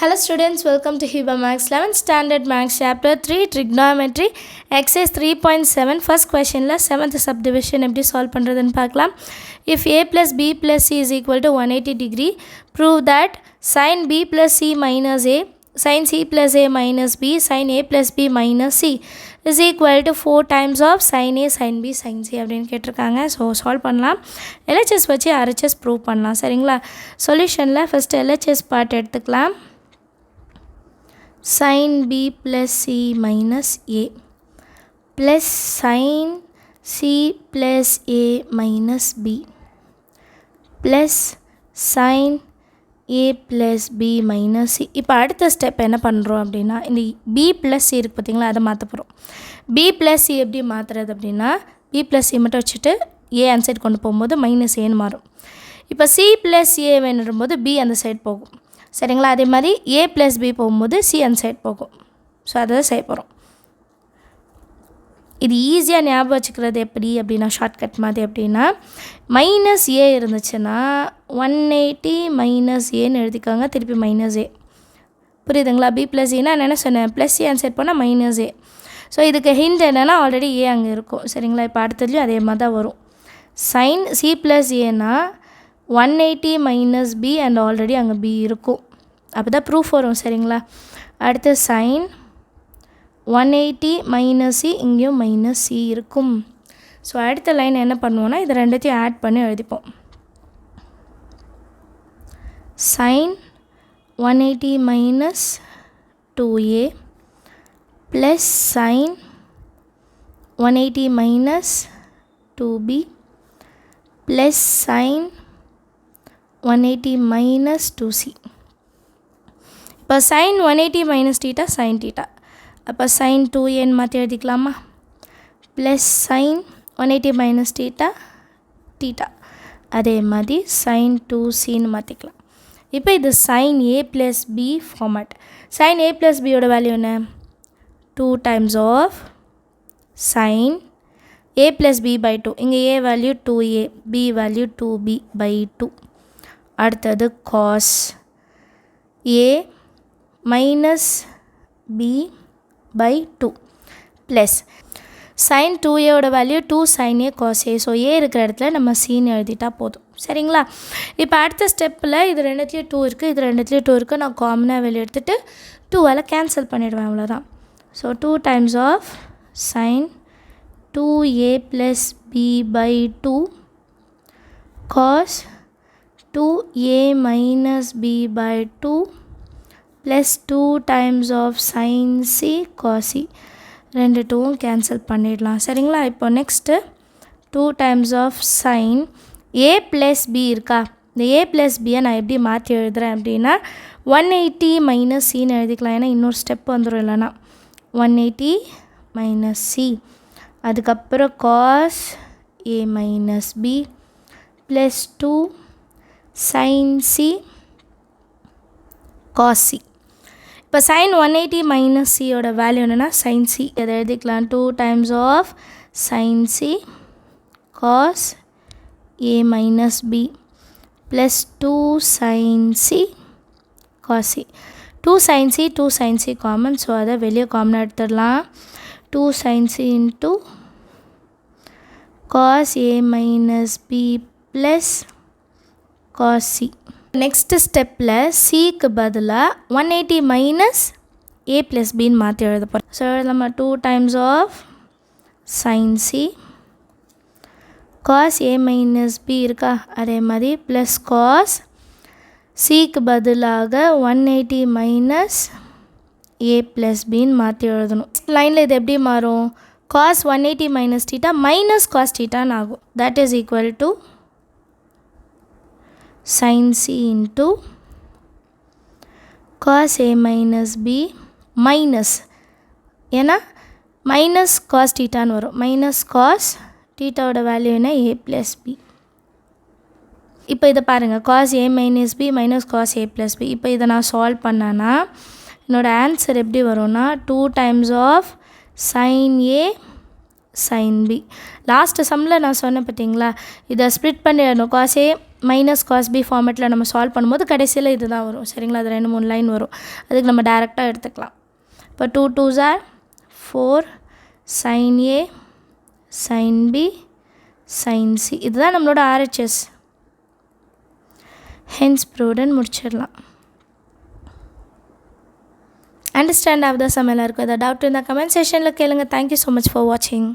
Hello students, welcome to Hiba Max 11th Standard Max Chapter 3 Trigonometry Exercise 3.7 First question la 7th subdivision எப்படி solve பண்றதுன்னு பார்க்கலாம். If a plus b plus c is equal to 180 degree, prove that sin b plus c minus a, sin c plus a minus b, sin a plus b minus c is equal to 4 times of sin a, sin b, sin c அப்படின்னு கேட்டிருக்காங்க. So solve பண்ணலாம். LHS வச்சு RHS prove பண்ணலாம். சரிங்களா? சொல்யூஷனில் first LHS part எடுத்துக்கலாம். sin b plus c minus a plus sin c plus a minus b plus sin a plus b minus c. இப்போ அடுத்த step என்ன பண்ணுறோம் அப்படின்னா, இந்த b plus c இருக்குது பார்த்திங்களா, அதை மாற்ற போகிறோம். b plus c எப்படி மாற்றுறது அப்படின்னா, b plus c மட்டும் வச்சுட்டு a அந்த சைடு கொண்டு போகும்போது மைனஸ் ஏன்னு மாறும். இப்போ c plus a வேணும்போது b அந்த சைடு போகும். சரிங்களா? அதே மாதிரி a ப்ளஸ் b போகும்போது c அந்த சைட் போகும். ஸோ அதை தான் செய்ய போகிறோம். இது ஈஸியாக ஞாபகம் வச்சுக்கிறது எப்படி அப்படின்னா, ஷார்ட்கட் மாதிரி அப்படின்னா, மைனஸ் ஏ இருந்துச்சுன்னா 180 மைனஸ் ஏன்னு எழுதிக்காங்க. திருப்பி மைனஸ் ஏ. புரியுதுங்களா? b ப்ளஸ் ஏன்னா என்ன சொன்னேன், ப்ளஸ் ஏ ஆன்சர் போனால் மைனஸ் ஏ. ஸோ இதுக்கு ஹிண்ட் என்னென்னா, ஆல்ரெடி ஏ அங்கே இருக்கும். சரிங்களா? இப்போ அடுத்ததுலேயும் அதே மாதிரி தான் வரும். சைன் c ப்ளஸ் ஏன்னா 180 மைனஸ் b அண்ட் ஆல்ரெடி அங்கே b இருக்கும். அப்போ தான் ப்ரூஃப் வரும். சரிங்களா? அடுத்து சைன் 180 மைனஸ் c, இங்கேயும் மைனஸ் c இருக்கும். ஸோ அடுத்த லைன் என்ன பண்ணுவோன்னா, இது ரெண்டுத்தையும் ஆட் பண்ணி எழுதிப்போம். Sine 180 minus 2a plus sine 180 minus 2b plus sine 180 minus 2c. இப்போ sin 180 minus theta sin theta. அப்போ sin 2a மாற்றி எழுதிக்கலாமா? Plus sin 180 minus theta theta. அதே மாதிரி sin 2cன்னு மாற்றிக்கலாம். இப்போ இது sin a plus b format. sin a plus b யோட வேல்யூ என்ன? 2 times of sin a plus b by 2. இங்கே a value 2a, b value 2b by 2. அடுத்தது cos a minus b by 2 plus sin 2a ஓட value 2 sin a cos a. So a இருக்கிற இடத்துல நம்ம cன்னு எழுதிட்டா போதும். சரிங்களா? இப்போ அடுத்த ஸ்டெப்பில் இது ரெண்டுத்துலேயும் 2 இருக்குது, இது ரெண்டுத்துலேயும் 2 இருக்குது. நான் காமனாக வெளியே எடுத்துகிட்டு 2வால் கேன்சல் பண்ணிவிடுவேன். அவ்வளோதான். So 2 times of sin 2a plus b by 2 cos 2a minus b by 2 plus 2 times of sin c cos c. ரெண்டு 2வும் கேன்சல் பண்ணிடலாம். சரிங்களா? இப்போ next 2 times of sin a plus b இருக்கா, இந்த a plus bயை நான் எப்படி மாற்றி எழுதுகிறேன் அப்படின்னா, 180 மைனஸ் சின்னு எழுதிக்கலாம். ஏன்னா இன்னொரு ஸ்டெப் வந்துடும். இல்லைனா 180 மைனஸ் c, அதுக்கப்புறம் cos a minus b plus 2 sin c cos c. இப்போ sin 180 மைனஸ் சியோட வேல்யூ என்னென்னா sin c. அதை எழுதிக்கலாம். 2 times of sin c cos a minus b plus 2 sin c cos c. 2 sin c 2 sin c common. So அதை வெளியே காமனாக எடுத்துடலாம். 2 sin c into cos a minus b plus cos c. Next ஸ்டெப்பில் சிக்கு பதிலாக 180 minus a plus பின்னு மாற்றி எழுத போகிறோம். ஸோ நம்ம 2 times of sin c cos a minus b இருக்கா, அதே மாதிரி ப்ளஸ் cos சிக்கு பதிலாக 180 மைனஸ் a ப்ளஸ் பின்னு மாற்றி எழுதணும். லைனில் இது எப்படி மாறும்? cos 180 minus theta minus cos thetaன்னு ஆகும். That is equal to sin c into cos a minus b minus, ஏன்னா மைனஸ் cos thetaன்னு வரும். மைனஸ் cos thetaவோட வேல்யூ என்ன? a plus b. இப்போ இதை பாருங்கள், cos a minus b minus cos a plus b. இப்போ இதை நான் சால்வ் பண்ணேன்னா என்னோடய ஆன்சர் எப்படி வரும்னா, 2 times of sin a sin b. Last சம்மில் நான் சொன்னேன் பார்த்தீங்களா, இதை ஸ்ப்ளிட் பண்ணிடணும். cos a minus cos B ஃபார்மேட்டில் நம்ம சால்வ் பண்ணும்போது கடைசியில் இது தான் வரும். சரிங்களா? அது 2-3 லைன் வரும். அதுக்கு நம்ம டேரெக்டாக எடுத்துக்கலாம். இப்போ 2 2s are 4 sin A sin B sin C. இதுதான் நம்மளோட RHS. ஹென்ஸ் ப்ரூவ்டுன்னு முடிச்சிடலாம். அண்டர்ஸ்டாண்ட் ஆஃப் த சம் எல்லாருக்கும் ஏதாவது டவுட் இருந்தால் கமெண்ட் செஷனில் கேளுங்க. தேங்க்யூ ஸோ மச் ஃபார் வாட்சிங்.